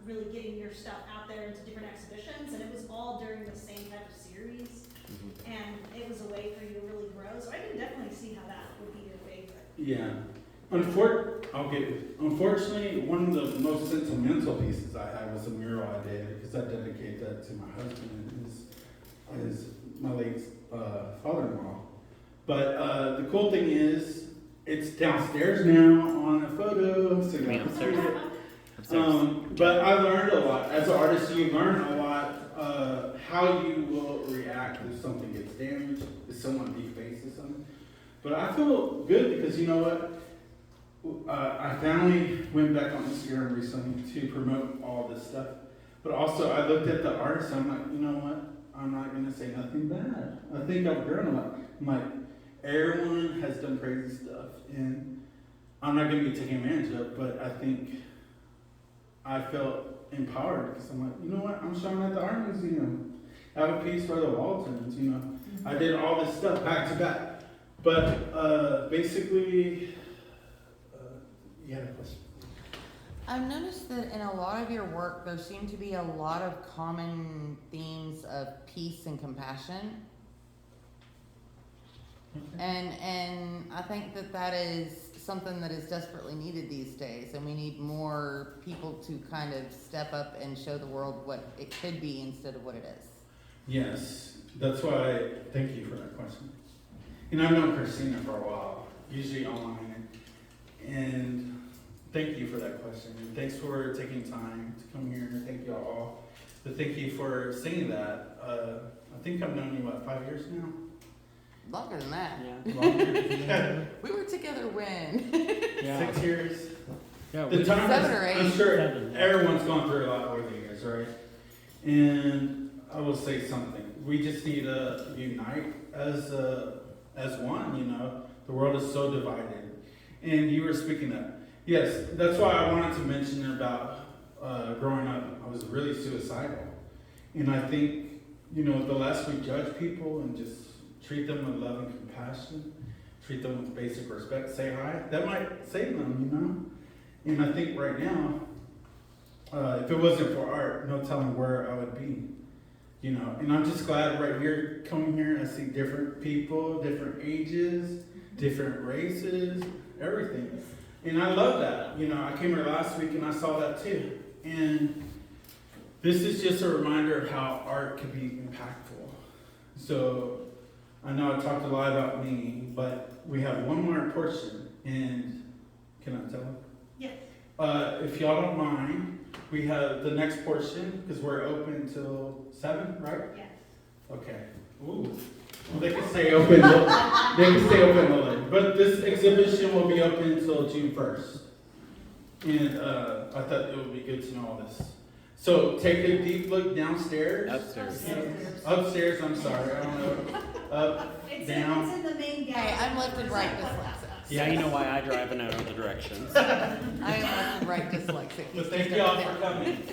really getting your stuff out there into different exhibitions, and it was all during the same type of series, and it was a way for you to really grow, so I can definitely see how that would be your favorite. Yeah. Unfortunately, one of the most sentimental pieces I had was a mural I did, because I dedicated that to my husband and my late father-in-law. But the cool thing is, it's downstairs now on a photo, so you Yeah, can see upstairs. it. Upstairs. But I learned a lot. As an artist, you learn a lot how you will react if something gets damaged, if someone defaces something. But I feel good because you know what? I finally went back on Instagram recently to promote all this stuff. But also, I looked at the artists and I'm like, you know what? I'm not going to say nothing bad. I think I've grown a lot. I'm like, everyone has done crazy stuff. And I'm not going to be taken advantage of, but I think I felt empowered because I'm like, you know what? I'm showing at the art museum. I have a piece for the Waltons, I did all this stuff back to back. But basically, you had a question. I've noticed that in a lot of your work, there seem to be a lot of common themes of peace and compassion. And I think that is something that is desperately needed these days, and we need more people to kind of step up and show the world what it could be instead of what it is. Yes, that's why. Thank you for that question. And I've known Christina for a while, usually online, and thank you for that question. And thanks for taking time to come here. Thank you all. But thank you for saying that. I think I've known you, what, 5 years now? Longer than that. Yeah. Longer? We were together when? Yeah. 6 years? Yeah. The we- time 7 is- or 8. I'm sure 7, yeah. everyone's gone through a lot over the years, right? And I will say something. We just need to unite as one, you know. The world is so divided. And you were speaking that. Yes, that's why I wanted to mention about growing up. I was really suicidal. And I think, you know, the less we judge people and just treat them with love and compassion, treat them with basic respect, say hi, that might save them, you know? And I think right now, if it wasn't for art, no telling where I would be, you know? And I'm just glad right here, coming here, I see different people, different ages, different races, everything. And I love that. You know, I came here last week and I saw that too. And this is just a reminder of how art can be impactful. So I know I talked a lot about me, but we have one more portion. And can I tell them? Yes. If y'all don't mind, we have the next portion because we're open till 7, right? Yes. Okay. Ooh. Well, they can stay open. They can stay open a little later. But this exhibition will be open until June 1st. And I thought it would be good to know all this. So take a deep look downstairs. Upstairs. Upstairs, I'm sorry. I don't know. Up, It's down. in the main gallery. Hey, I'm left and right dyslexic. Yeah, you know why I drive and I know the directions. I am left and right dyslexic. But thank y'all for coming.